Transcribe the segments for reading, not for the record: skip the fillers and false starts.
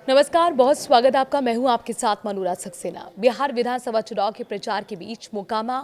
नमस्कार, बहुत स्वागत है आपका। मैं हूं आपके साथ मनोराज सक्सेना। बिहार विधानसभा चुनाव के प्रचार के बीच मोकामा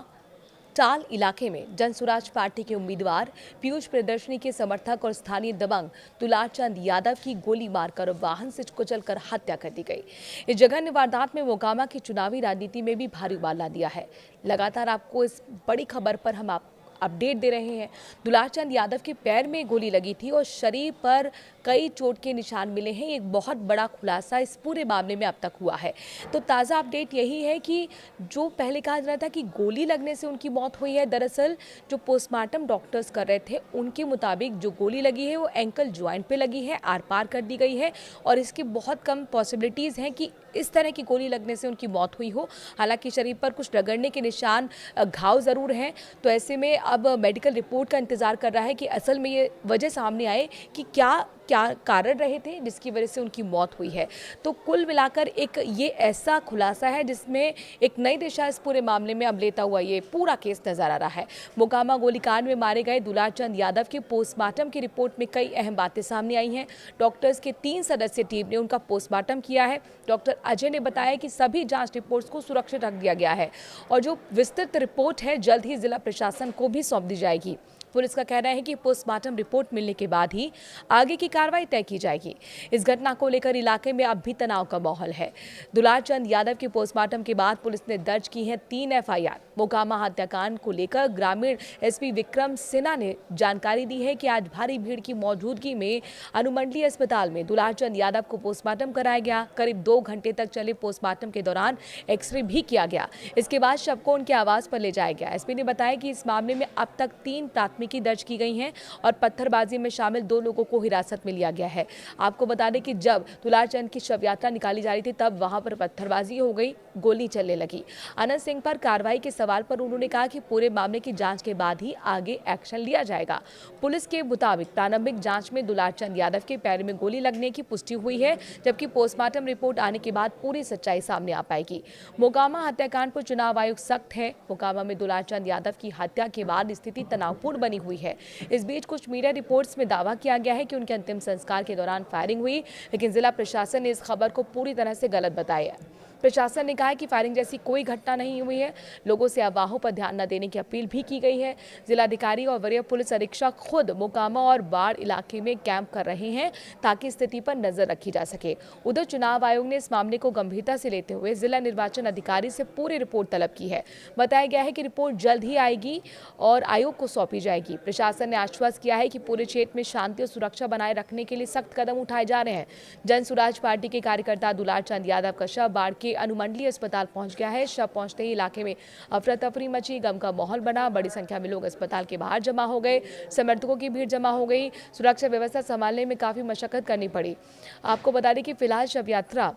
टाल इलाके में जनसुराज पार्टी के उम्मीदवार पीयूष प्रियदर्शनी के समर्थक और स्थानीय दबंग दुलार चंद यादव की गोली मारकर वाहन से कुचलकर हत्या कर दी गई। इस जघन्य वारदात में मोकामा की चुनावी राजनीति में भी भारी उबाल ला दिया है। लगातार आपको इस बड़ी खबर पर हम अपडेट दे रहे हैं। दुलार चंद यादव के पैर में गोली लगी थी और शरीर पर कई चोट के निशान मिले हैं। एक बहुत बड़ा खुलासा इस पूरे मामले में अब तक हुआ है। तो ताज़ा अपडेट यही है कि जो पहले कहा जा रहा था कि गोली लगने से उनकी मौत हुई है, दरअसल जो पोस्टमार्टम डॉक्टर्स कर रहे थे उनके मुताबिक जो गोली लगी है वो एंकल ज्वाइंट पे लगी है, आर पार कर दी गई है और इसकी बहुत कम पॉसिबिलिटीज़ हैं कि इस तरह की गोली लगने से उनकी मौत हुई हो। हालांकि शरीर पर कुछ रगड़ने के निशान, घाव ज़रूर हैं। तो ऐसे में अब मेडिकल रिपोर्ट का इंतजार कर रहा है कि असल में ये वजह सामने आए कि क्या कारण रहे थे जिसकी वजह से उनकी मौत हुई है। तो कुल मिलाकर एक ये ऐसा खुलासा है जिसमें एक नई दिशा इस पूरे मामले में अब लेता हुआ ये पूरा केस नजर आ रहा है। मोकामा गोलीकांड में मारे गए दुलार चंद यादव के पोस्टमार्टम की रिपोर्ट में कई अहम बातें सामने आई हैं। डॉक्टर्स के 3 सदस्यीय टीम ने उनका पोस्टमार्टम किया है। डॉक्टर अजय ने बताया कि सभी जांच रिपोर्ट्स को सुरक्षित रख दिया गया है और जो विस्तृत रिपोर्ट है जल्द ही जिला प्रशासन को भी सौंप दी जाएगी। पुलिस का कहना है कि पोस्टमार्टम रिपोर्ट मिलने के बाद ही आगे की कार्रवाई तय की जाएगी। इस घटना को लेकर इलाके में अब भी तनाव का माहौल है। दुलार चंद यादव के पोस्टमार्टम के बाद पुलिस ने दर्ज की है 3 एफआईआर। मोकामा हत्याकांड को लेकर ग्रामीण एसपी विक्रम सिन्हा ने जानकारी दी है कि आज भारी भीड़ की मौजूदगी में अनुमंडलीय अस्पताल में दुलार चंद यादव को पोस्टमार्टम कराया गया। करीब 2 घंटे तक चले पोस्टमार्टम के दौरान एक्सरे भी किया गया। इसके बाद शव को उनके आवास पर ले जाया गया। एसपी ने बताया कि इस मामले में अब तक 3 प्राथमिकी दर्ज की गई हैं और पत्थरबाजी में शामिल 2 लोगों को हिरासत में लिया गया है। आपको बता दें कि जब दुलार चंद की शव यात्रा निकाली जा रही थी तब वहां पर पत्थरबाजी हो गई, गोली चलने लगी। आनंद सिंह पर कार्रवाई के सवाल पर उन्होंने कहा कि पूरे मामले की जांच के बाद ही आगे एक्शन लिया जाएगा। पुलिस के मुताबिक प्रारंभिक जांच में दुलार चंद यादव के पैर में गोली लगने की पुष्टि हुई है, जबकि पोस्टमार्टम रिपोर्ट आने के बाद पूरी सच्चाई सामने आ पाएगी। मोकामा हत्याकांड पर चुनाव आयोग सख्त है। मोकामा में दुलार चंद यादव की हत्या के बाद स्थिति तनावपूर्ण बनी हुई है। इस बीच कुछ मीडिया रिपोर्ट्स में दावा किया गया है कि उनके अंतिम संस्कार के दौरान फायरिंग हुई, लेकिन जिला प्रशासन ने इस खबर को पूरी तरह से गलत बताया। प्रशासन ने कहा है कि फायरिंग जैसी कोई घटना नहीं हुई है। लोगों से अफवाहों पर ध्यान न देने की अपील भी की गई है। जिलाधिकारी और वरीय पुलिस अधीक्षक खुद मोकामा और बाढ़ इलाके में कैंप कर रहे हैं ताकि स्थिति पर नजर रखी जा सके। उधर चुनाव आयोग ने इस मामले को गंभीरता से लेते हुए जिला निर्वाचन अधिकारी से पूरी रिपोर्ट तलब की है। बताया गया है कि रिपोर्ट जल्द ही आएगी और आयोग को सौंपी जाएगी। प्रशासन ने आश्वस्त किया है कि पूरे क्षेत्र में शांति और सुरक्षा बनाए रखने के लिए सख्त कदम उठाए जा रहे हैं। जनसुराज पार्टी के कार्यकर्ता दुलार चंद यादव का शव बाढ़ के अनुमंडलीय अस्पताल पहुंच गया है। शव पहुंचते ही इलाके में अफरा तफरी मची, गम का माहौल बना। बड़ी संख्या में लोग अस्पताल के बाहर जमा हो गए। समर्थकों की भीड़ जमा हो गई। सुरक्षा व्यवस्था संभालने में काफी मशक्कत करनी पड़ी। आपको बता दें कि फिलहाल शव यात्रा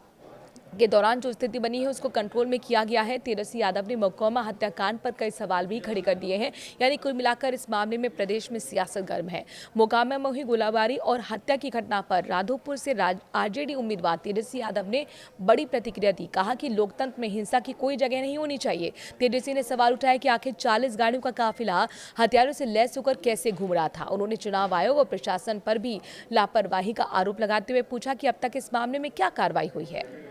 के दौरान जो स्थिति बनी है उसको कंट्रोल में किया गया है। तेजस्वी यादव ने मोकामा हत्याकांड पर कई सवाल भी खड़े कर दिए हैं। यानी कुल मिलाकर इस मामले में प्रदेश में सियासत गर्म है। मोकामा में हुई गोलाबारी और हत्या की घटना पर राधोपुर से आरजेडी उम्मीदवार तेजस्वी यादव ने बड़ी प्रतिक्रिया दी। कहा कि लोकतंत्र में हिंसा की कोई जगह नहीं होनी चाहिए। तेजस्वी ने सवाल उठाया कि आखिर 40 गाड़ियों का काफिला हथियारों से लैस होकर कैसे घूम रहा था। उन्होंने चुनाव आयोग और प्रशासन पर भी लापरवाही का आरोप लगाते हुए पूछा कि अब तक इस मामले में क्या कार्रवाई हुई है।